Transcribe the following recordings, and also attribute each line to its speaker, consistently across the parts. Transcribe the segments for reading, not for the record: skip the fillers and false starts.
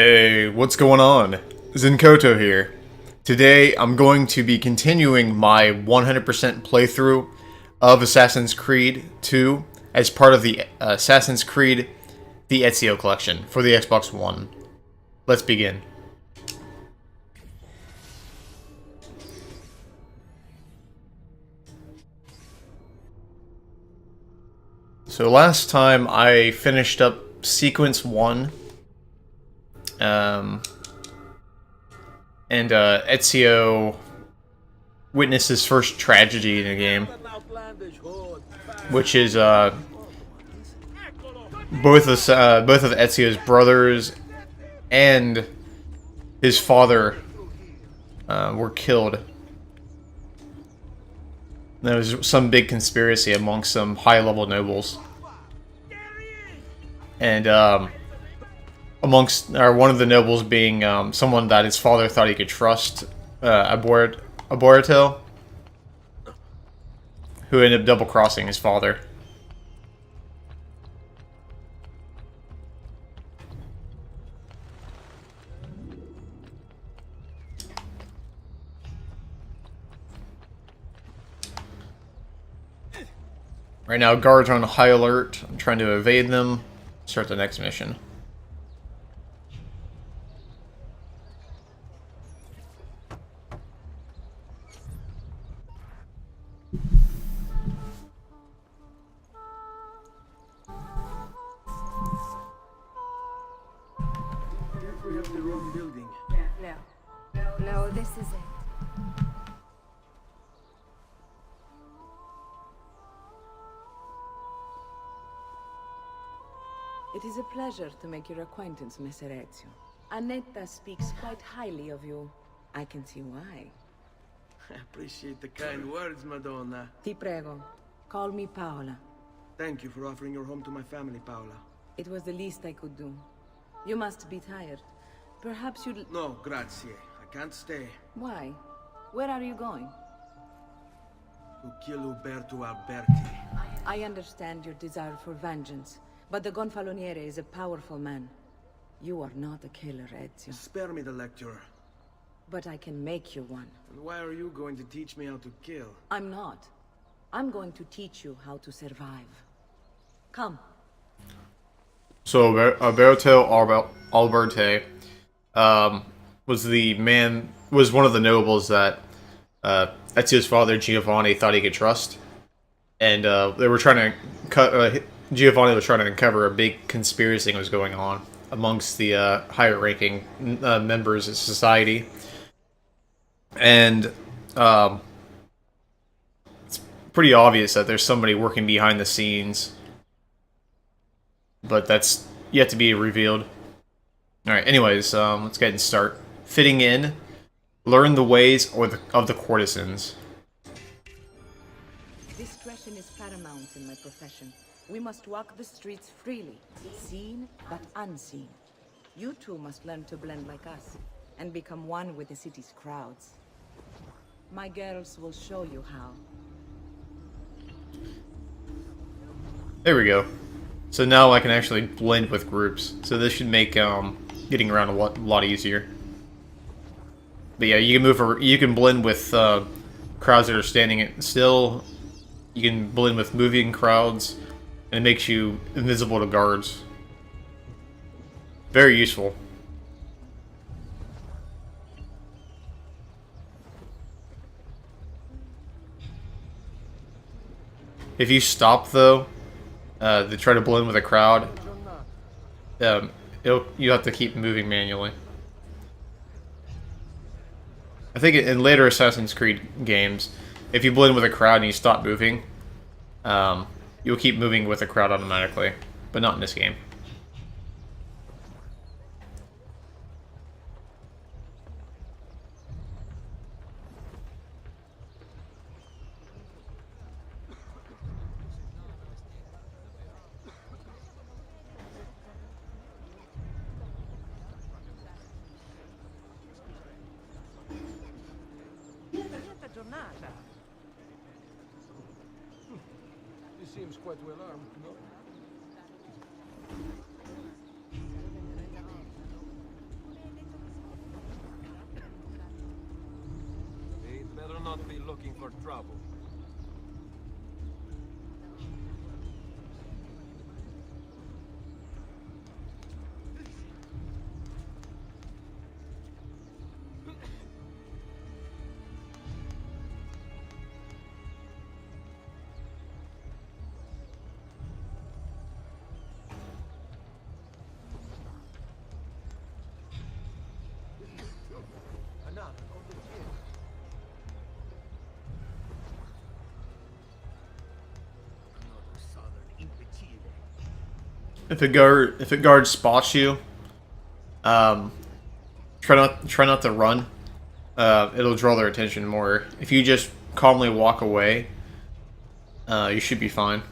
Speaker 1: Hey, what's going on? Zenkoto here. Today I'm going to be continuing my 100% playthrough of Assassin's Creed 2 as part of the Assassin's Creed the Ezio collection for the Xbox One. Let's begin. So last time I finished up Sequence 1. And Ezio witnessed his first tragedy in the game, which is both of Ezio's brothers and his father were killed. There was some big conspiracy amongst some high-level nobles, and one of the nobles being someone that his father thought he could trust, Arboreto, who ended up double-crossing his father. Right now, guards are on high alert. I'm trying to evade them. Start the next mission.
Speaker 2: We have the wrong building.
Speaker 3: No, this is it.
Speaker 4: It is a pleasure to make your acquaintance, Messer Ezio. Annetta speaks quite highly of you. I can see why.
Speaker 2: I appreciate the kind words, Madonna.
Speaker 4: Ti prego, call me Paola.
Speaker 2: Thank you for offering your home to my family, Paola.
Speaker 4: It was the least I could do. You must be tired. Perhaps you'd...
Speaker 2: No, grazie. I can't stay.
Speaker 4: Why? Where are you going?
Speaker 2: To kill Uberto Alberti.
Speaker 4: I understand your desire for vengeance, but the Gonfaloniere is a powerful man. You are not a killer, Ezio.
Speaker 2: Spare me the lecture.
Speaker 4: But I can make you one.
Speaker 2: And why are you going to teach me how to kill?
Speaker 4: I'm not. I'm going to teach you how to survive. Come.
Speaker 1: So Alberto Alberti was one of the nobles that Ezio's father Giovanni thought he could trust, and they were trying to cut. Giovanni was trying to uncover a big conspiracy that was going on amongst the higher-ranking members of society, and it's pretty obvious that there's somebody working behind the scenes. But that's yet to be revealed. Alright, anyways, let's go ahead and start. Fitting in. Learn the ways of the courtesans.
Speaker 4: Discretion is paramount in my profession. We must walk the streets freely, seen but unseen. You too must learn to blend like us, and become one with the city's crowds. My girls will show you how.
Speaker 1: There we go. So now I can actually blend with groups. So this should make getting around a lot easier. But yeah, you can move. You can blend with crowds that are standing still. You can blend with moving crowds, and it makes you invisible to guards. Very useful. If you stop though, to try to blend with a crowd, you have to keep moving manually. I think in later Assassin's Creed games, if you blend with a crowd and you stop moving, you'll keep moving with the crowd automatically, but not in this game.
Speaker 5: He seems quite well armed, no? looking for trouble. Another of the kid. Another southern imbecile.
Speaker 1: If a guard spots you, try not to run. It'll draw their attention more. If you just calmly walk away, you should be fine.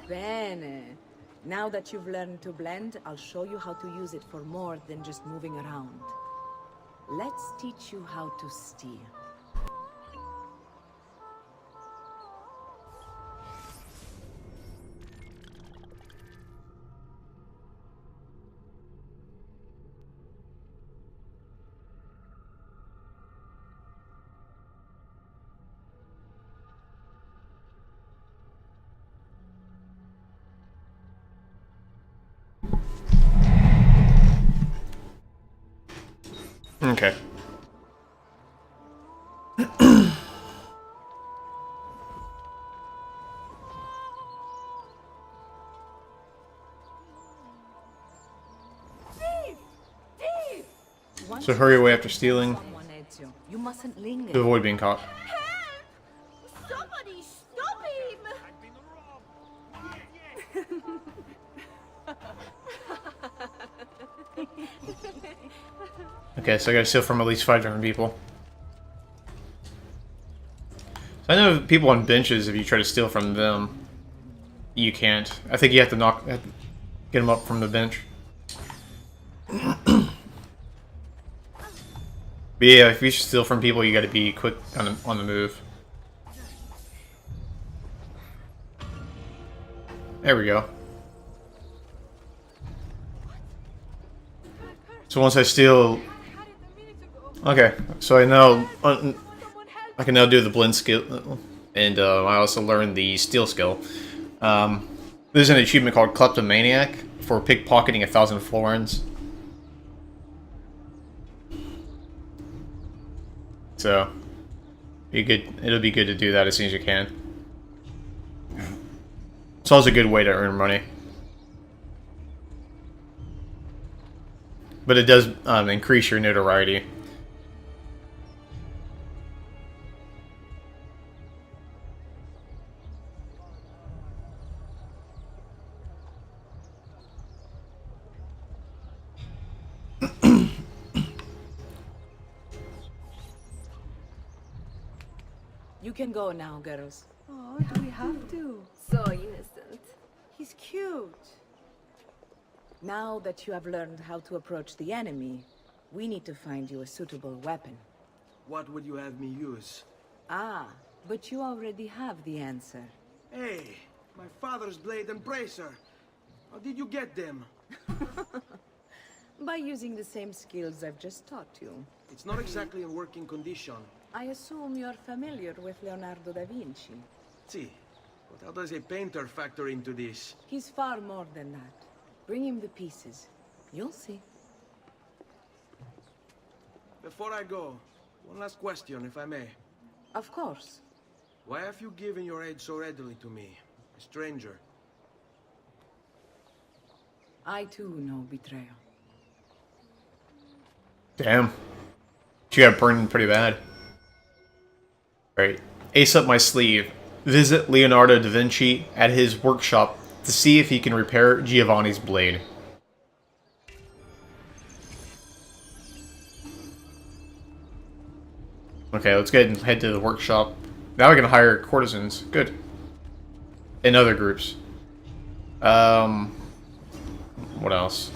Speaker 4: Bene. Now that you've learned to blend, I'll show you how to use it for more than just moving around. Let's teach you how to steer.
Speaker 1: Okay. So hurry away after stealing
Speaker 4: Someone aids you. You mustn't linger.
Speaker 1: to avoid being caught.
Speaker 3: Somebody stop him!
Speaker 1: Okay, so I gotta steal from at least 5 different people. So I know people on benches, if you try to steal from them, you can't. I think you have to get them up from the bench. But yeah, if you steal from people, you gotta be quick on the move. There we go. So once I steal... Okay, so I know... I can now do the blend skill, and I also learned the steal skill. There's an achievement called Kleptomaniac for pickpocketing 1,000 florins. So, it'll be good to do that as soon as you can. It's also a good way to earn money. But it does increase your notoriety.
Speaker 4: You can go now, girls.
Speaker 3: Oh, do we have to? So innocent.
Speaker 4: He's cute. Now that you have learned how to approach the enemy, we need to find you a suitable weapon.
Speaker 2: What would you have me use?
Speaker 4: Ah, but you already have the answer.
Speaker 2: Hey, my father's blade and bracer. How did you get them?
Speaker 4: By using the same skills I've just taught you.
Speaker 2: It's not exactly in working condition.
Speaker 4: I assume you're familiar with Leonardo da Vinci.
Speaker 2: See, but how does a painter factor into this?
Speaker 4: He's far more than that. Bring him the pieces. You'll see.
Speaker 2: Before I go, one last question, if I may.
Speaker 4: Of course.
Speaker 2: Why have you given your aid so readily to me, a stranger?
Speaker 4: I too know betrayal.
Speaker 1: Damn. She got burned pretty bad. Right. Ace up my sleeve. Visit Leonardo da Vinci at his workshop to see if he can repair Giovanni's blade. Okay, let's go ahead and head to the workshop. Now we can hire courtesans. Good. In other groups. what else?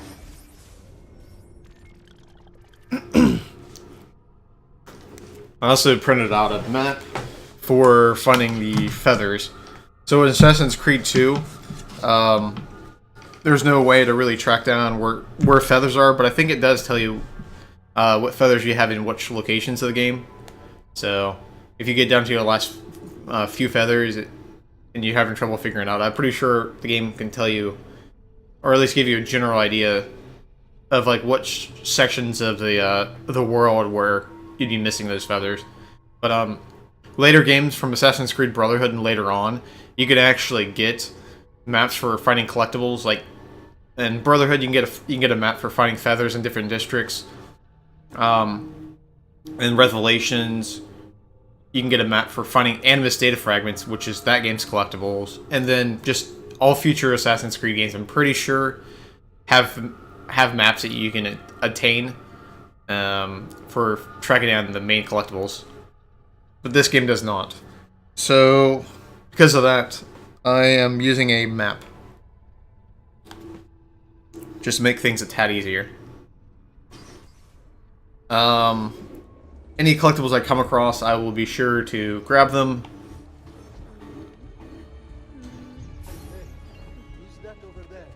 Speaker 1: I also printed out a map for finding the feathers. So in Assassin's Creed 2, there's no way to really track down where feathers are, but I think it does tell you what feathers you have in which locations of the game. So if you get down to your last few feathers and you're having trouble figuring it out, I'm pretty sure the game can tell you, or at least give you a general idea of like which sections of the world where you'd be missing those feathers. But later games from Assassin's Creed Brotherhood and later on, you could actually get maps for finding collectibles. Like in Brotherhood, you can get a map for finding feathers in different districts. In Revelations, you can get a map for finding Animus Data Fragments, which is that game's collectibles. And then just all future Assassin's Creed games, I'm pretty sure, have maps that you can attain for tracking down the main collectibles. But this game does not. So, because of that, I am using a map. Just to make things a tad easier. Any collectibles I come across, I will be sure to grab them.
Speaker 2: Who's that over there?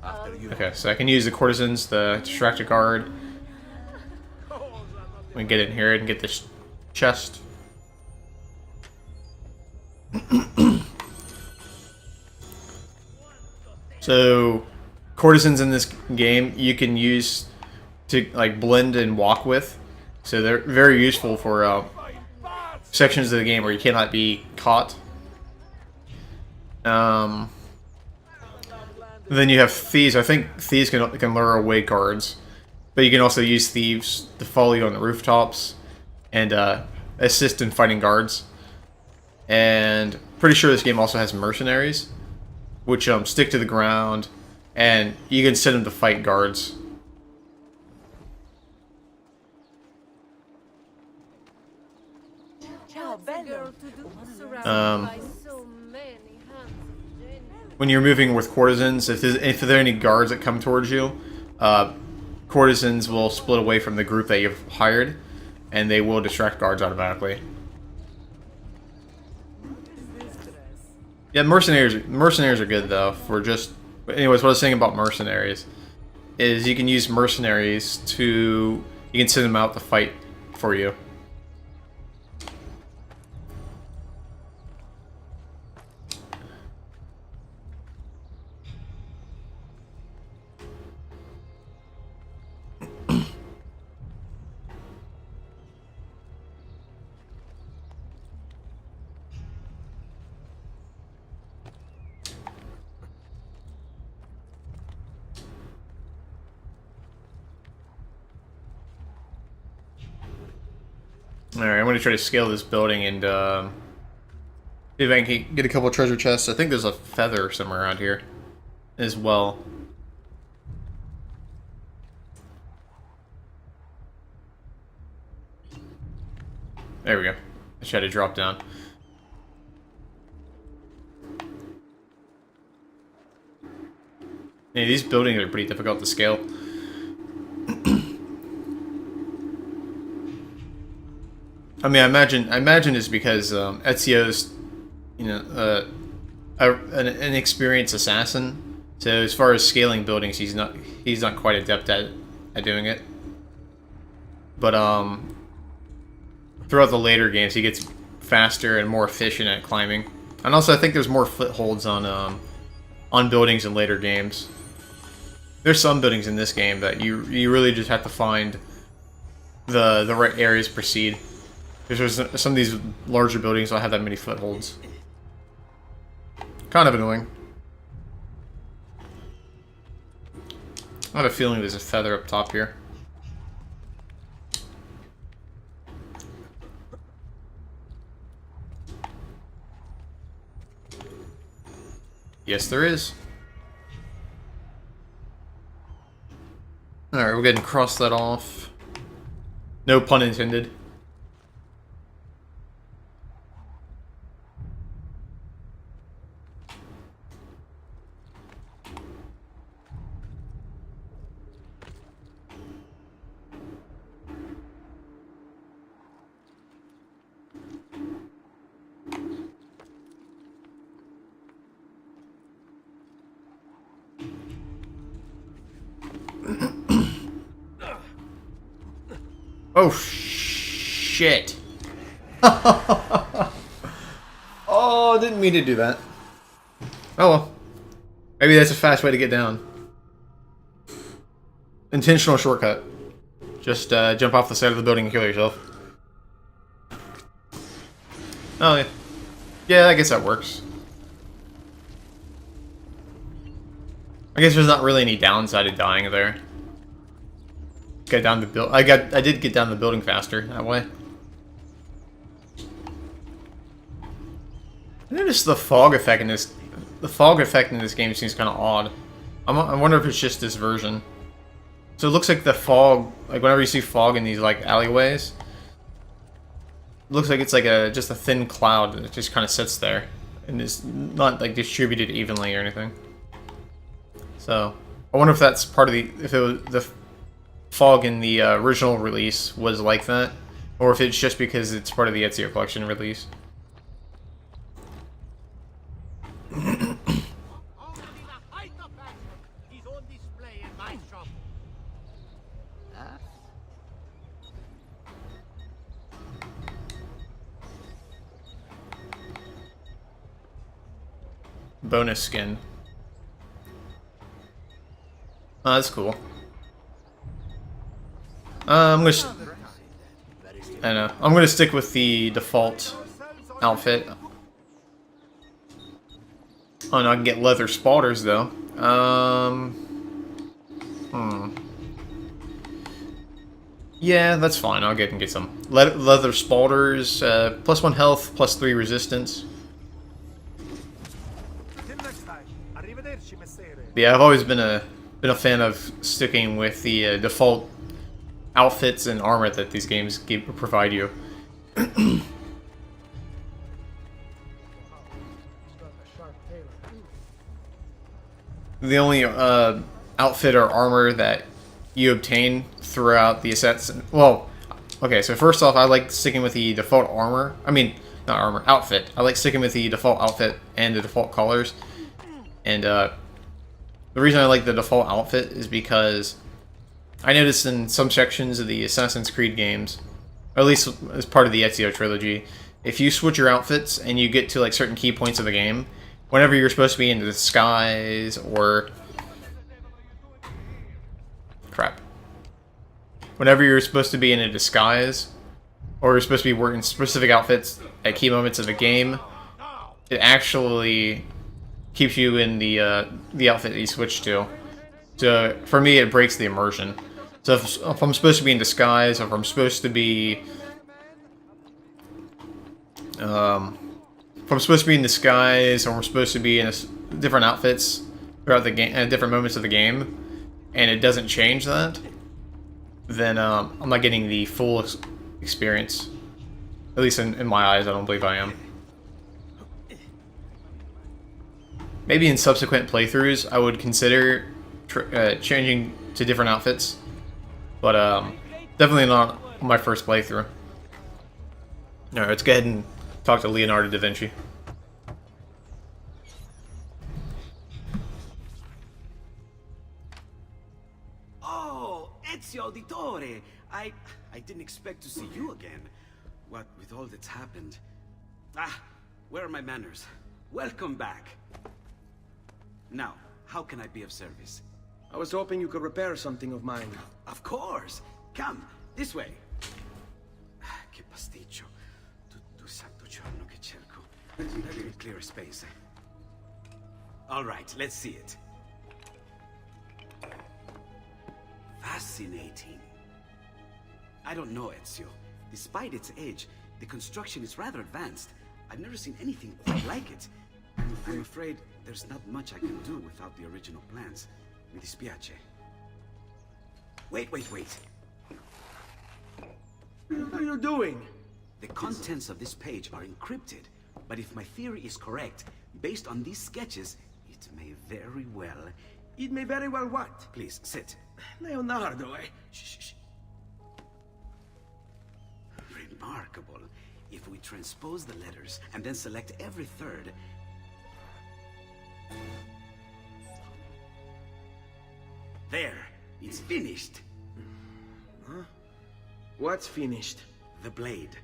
Speaker 5: After you.
Speaker 1: Okay, so I can use the courtesans, the distract a guard. We can get in here and get this chest. So, courtesans in this game you can use to like blend and walk with. So they're very useful for sections of the game where you cannot be caught. Then you have thieves. I think thieves can lure away guards, but you can also use thieves to follow you on the rooftops and assist in fighting guards. And pretty sure this game also has mercenaries, which stick to the ground, and you can send them to fight guards.
Speaker 4: Ciao, bello.
Speaker 1: Um,
Speaker 3: By so many handsome gentlemen.
Speaker 1: When you're moving with courtesans, if there are any guards that come towards you, courtesans will split away from the group that you've hired, and they will distract guards automatically. Yeah, mercenaries are good though for just. But anyways, what I was saying about mercenaries is you can use mercenaries you can send them out to fight for you. Alright, I'm going to try to scale this building and see if I can get a couple of treasure chests. I think there's a feather somewhere around here as well. There we go. I just had to drop down. Yeah, these buildings are pretty difficult to scale. I mean, I imagine it's because Ezio's, an experienced assassin. So as far as scaling buildings, he's not quite adept at doing it. But throughout the later games, he gets faster and more efficient at climbing. And also, I think there's more footholds on buildings in later games. There's some buildings in this game that you really just have to find the right areas to proceed. There's some of these larger buildings don't have that many footholds. Kind of annoying. I have a feeling there's a feather up top here. Yes, there is. Alright, we'll go ahead and cross that off. No pun intended. Oh, shit. Oh, didn't mean to do that. Oh well. Maybe that's a fast way to get down. Intentional shortcut. Just jump off the side of the building and kill yourself. Oh, yeah. Yeah, I guess that works. I guess there's not really any downside to dying there. Get down the I did get down the building faster that way. I noticed the fog effect in this. The fog effect in this game seems kind of odd. I wonder if it's just this version. So it looks like the fog, like whenever you see fog in these like alleyways, it looks like it's like just a thin cloud that just kind of sits there and is not like distributed evenly or anything. So I wonder if that's part of if it was the fog in the original release was like that, or if it's just because it's part of the Ezio Collection release. Bonus skin. Oh, that's cool. I'm gonna stick with the default outfit. Oh, no, I can get leather spotters though. Yeah, that's fine. I'll get some leather spotters. +1 health, +3 resistance. Yeah, I've always been a fan of sticking with the default outfits and armor that these games provide you. The only outfit or armor that you obtain throughout the sets. Well, okay, so first off, I like sticking with the default armor. I mean, not armor, outfit. I like sticking with the default outfit and the default colors. And the reason I like the default outfit is because I noticed in some sections of the Assassin's Creed games, or at least as part of the Ezio trilogy, if you switch your outfits and you get to like certain key points of the game, whenever you're supposed to be in disguise or whenever you're supposed to be in a disguise or you're supposed to be wearing specific outfits at key moments of the game, it actually keeps you in the outfit that you switch to. So for me, it breaks the immersion. So if I'm supposed to be in disguise, or if I'm supposed to be, if I'm supposed to be in disguise, or I'm supposed to be in different outfits throughout the game at different moments of the game, and it doesn't change that, then I'm not getting the full experience. At least in my eyes, I don't believe I am. Maybe in subsequent playthroughs, I would consider changing to different outfits, but definitely not on my first playthrough. Alright, let's go ahead and talk to Leonardo da Vinci.
Speaker 6: Oh, Ezio Auditore! I didn't expect to see you again. What with all that's happened. Ah, where are my manners? Welcome back. Now, how can I be of service?
Speaker 2: I was hoping you could repair something of mine.
Speaker 6: Of course! Come, this way! Che pasticcio. Tutto santo giorno che cerco. Let me clear a space. Alright, let's see it. Fascinating. I don't know, Ezio. Despite its age, the construction is rather advanced. I've never seen anything quite like it. I'm afraid there's not much I can do without the original plans. Mi dispiace. Wait.
Speaker 2: What are you doing?
Speaker 6: The contents of this page are encrypted, but if my theory is correct, based on these sketches, it may very well...
Speaker 2: It may very well what?
Speaker 6: Please, sit.
Speaker 2: Leonardo, eh?
Speaker 6: Shh. Remarkable. If we transpose the letters and then select every third... There! It's finished!
Speaker 2: Huh? What's finished?
Speaker 6: The blade.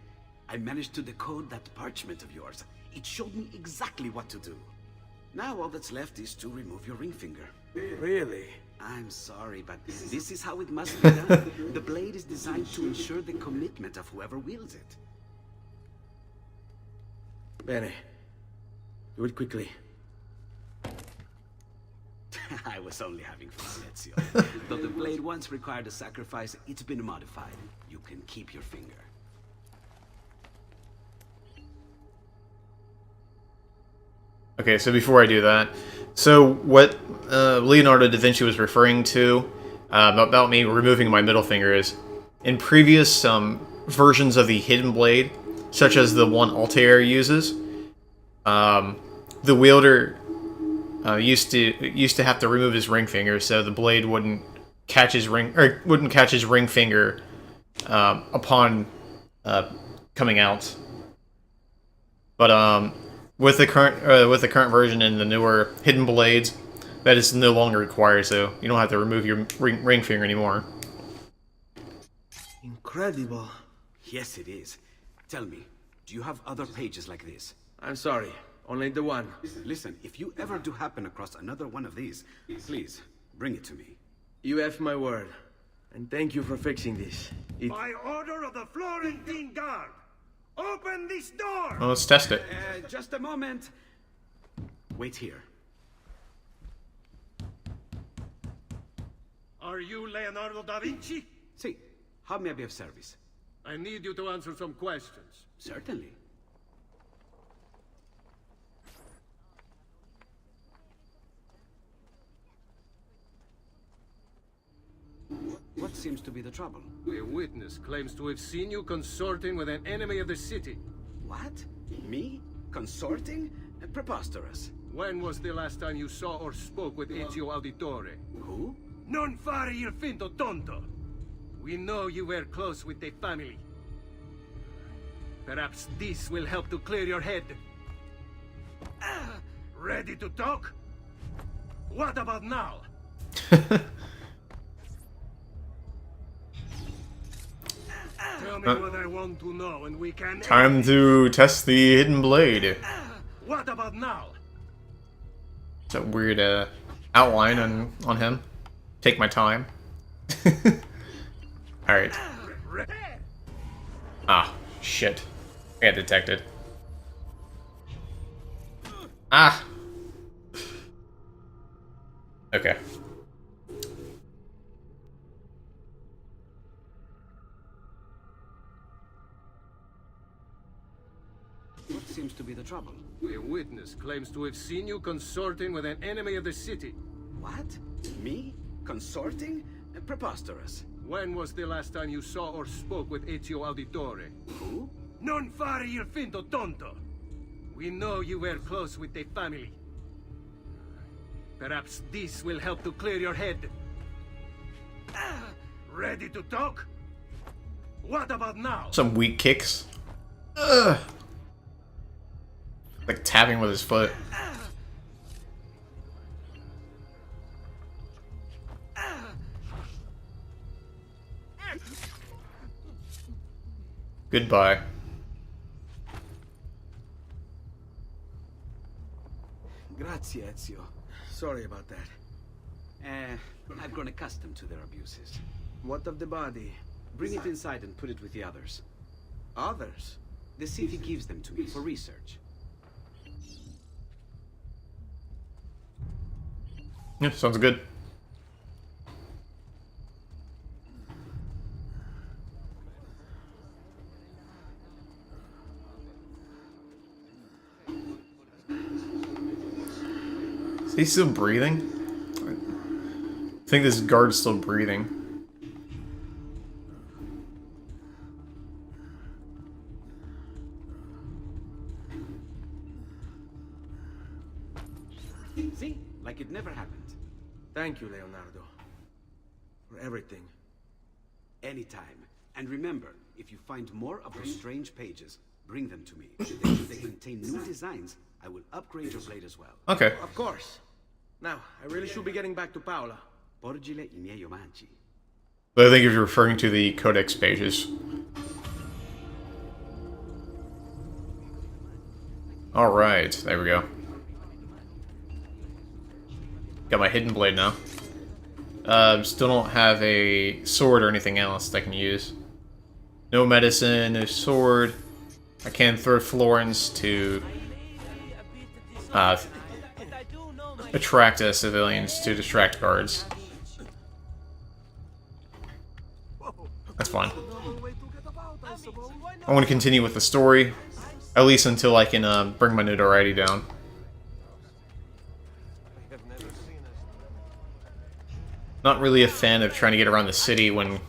Speaker 6: I managed to decode that parchment of yours. It showed me exactly what to do. Now all that's left is to remove your ring finger.
Speaker 2: Really?
Speaker 6: I'm sorry, but this is how it must be done. The blade is designed to ensure the commitment of whoever wields it.
Speaker 2: Bene. Do it quickly.
Speaker 6: I was only having fun, Ezio. Though the blade once required a sacrifice, it's been modified. You can keep your finger.
Speaker 1: Okay, so before I do that, so what Leonardo da Vinci was referring to about me removing my middle finger is, in previous versions of the Hidden Blade, such as the one Altair uses, the wielder used to have to remove his ring finger so the blade wouldn't catch his ring finger upon coming out. But with the current version and the newer Hidden Blades, that is no longer required, so you don't have to remove your ring finger anymore.
Speaker 2: Incredible.
Speaker 6: Yes, it is. Tell me, do you have other pages like this?
Speaker 2: I'm sorry. Only the one.
Speaker 6: Listen, if you ever do happen across another one of these, please, bring it to me.
Speaker 2: You have my word. And thank you for fixing this.
Speaker 7: By order of the Florentine Guard, open this door!
Speaker 1: Well, let's test it.
Speaker 6: Just a moment. Wait here.
Speaker 7: Are you Leonardo da Vinci?
Speaker 6: See, how may I be of service?
Speaker 7: I need you to answer some questions.
Speaker 6: Certainly. What seems to be the trouble?
Speaker 7: A witness claims to have seen you consorting with an enemy of the city.
Speaker 6: What? Me? Consorting? Preposterous.
Speaker 7: When was the last time you saw or spoke with Ezio Auditore?
Speaker 6: Who?
Speaker 7: Non fare il finto tonto! We know you were close with the family. Perhaps this will help to clear your head. Ready to talk? What about now? Tell me what I want to know and we can...
Speaker 1: Time to test the Hidden Blade.
Speaker 7: What about now?
Speaker 1: It's a weird outline on him. Take my time. Alright. Ah, shit. I got detected. Ah! Okay.
Speaker 6: What seems to be the trouble?
Speaker 7: A witness claims to have seen you consorting with an enemy of the city.
Speaker 6: What? Me? Consorting? Preposterous.
Speaker 7: When was the last time you saw or spoke with Ezio Auditore?
Speaker 6: Who?
Speaker 7: Non fare il finto tonto! We know you were close with the family. Perhaps this will help to clear your head. Ready to talk? What about now?
Speaker 1: Some weak kicks. Ugh. Like tapping with his foot. Goodbye.
Speaker 6: Grazie, Ezio.
Speaker 2: Sorry about that.
Speaker 6: I've grown accustomed to their abuses.
Speaker 2: What of the body?
Speaker 6: Bring it inside and put it with the others.
Speaker 2: Others?
Speaker 6: The city gives them to me for research.
Speaker 1: Yeah, sounds good. Is he still breathing? I think this guard's still breathing.
Speaker 6: See? Like it never happened.
Speaker 2: Thank you, Leonardo. For everything.
Speaker 6: Anytime. And remember, if you find more of those strange pages, bring them to me. If they contain new designs, I will upgrade your blade as well.
Speaker 1: Okay.
Speaker 2: Of course. Now, I really should be getting back to Paola.
Speaker 6: Porgile I miei omaggi.
Speaker 1: But I think you're referring to the codex pages. Alright, there we go. Got my hidden blade now. Still don't have a sword or anything else that I can use. No medicine, no sword. I can throw florins to attract civilians to distract guards. That's fine. I want to continue with the story, at least until I can bring my notoriety down. Not really a fan of trying to get around the city when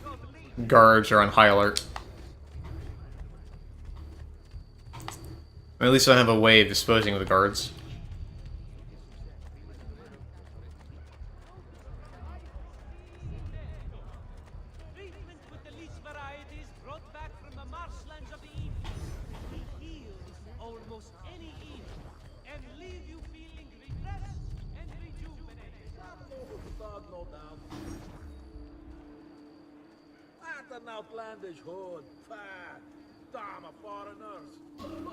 Speaker 1: guards are on high alert. Or at least I have a way of disposing of the guards.
Speaker 8: Treatment with the least varieties brought back from the marshlands of the East. It heals almost any evil and leave you feeling refreshed and rejuvenated.
Speaker 5: No doubt. What an outlandish hood. Damn a foreigners.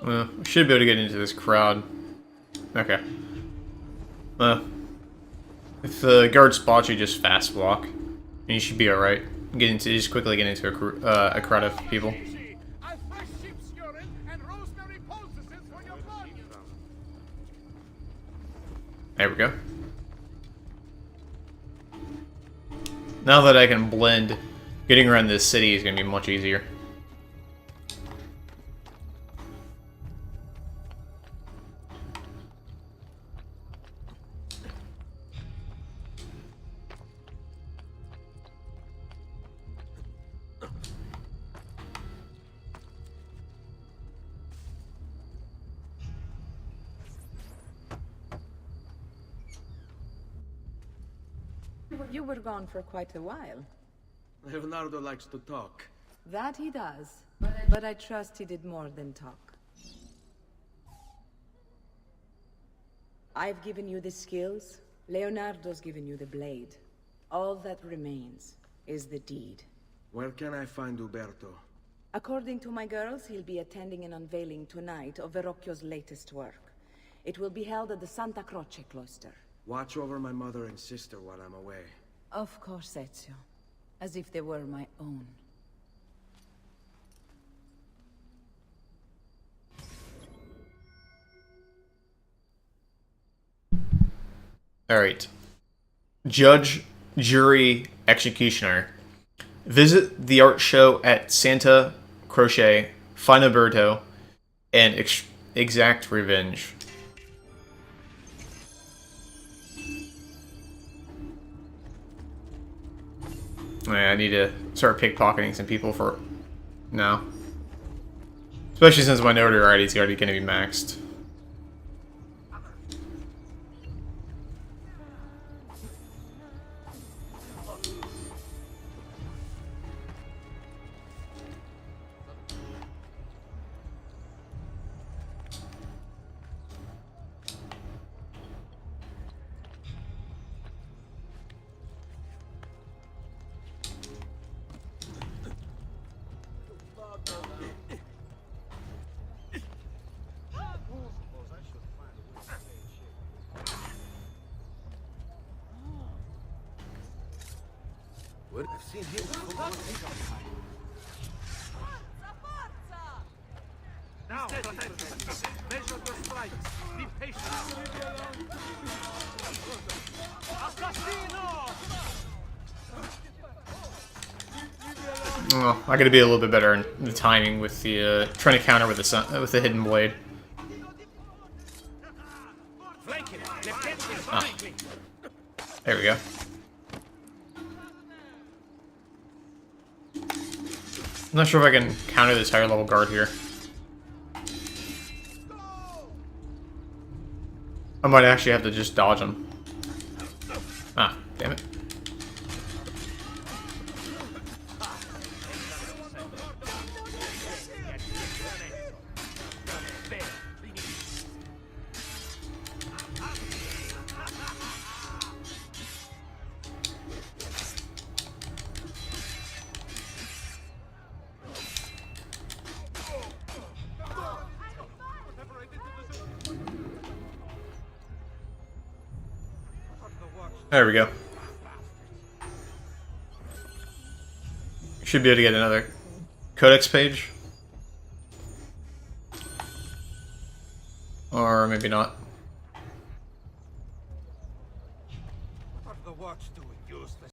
Speaker 1: Well, we should be able to get into this crowd. Okay. If the guard spots you, just fast walk, and you should be alright. Just quickly get into a crowd of people. There we go. Now that I can blend, getting around this city is going to be much easier.
Speaker 4: You were gone for quite a while.
Speaker 2: Leonardo likes to talk.
Speaker 4: That he does. But I trust he did more than talk. I've given you the skills. Leonardo's given you the blade. All that remains is the deed.
Speaker 2: Where can I find Uberto?
Speaker 4: According to my girls, he'll be attending an unveiling tonight of Verrocchio's latest work. It will be held at the Santa Croce cloister.
Speaker 2: Watch over my mother and sister while I'm away.
Speaker 4: Of course, Ezio. As if they were my own.
Speaker 1: Alright. Judge, jury, executioner. Visit the art show at Santa Croce, find Uberto, and exact revenge. I need to start pickpocketing some people for now. Especially since my notoriety is already going to be maxed.
Speaker 5: I've seen him now, measure the strikes. Be patient. Assassino!
Speaker 1: Oh, I gotta be a little bit better in the timing with the trying to counter with the hidden blade. Ah. There we go. I'm not sure if I can counter this higher level guard here. I might actually have to just dodge him. Ah, damn it. There we go. Should be able to get another codex page. Or maybe not.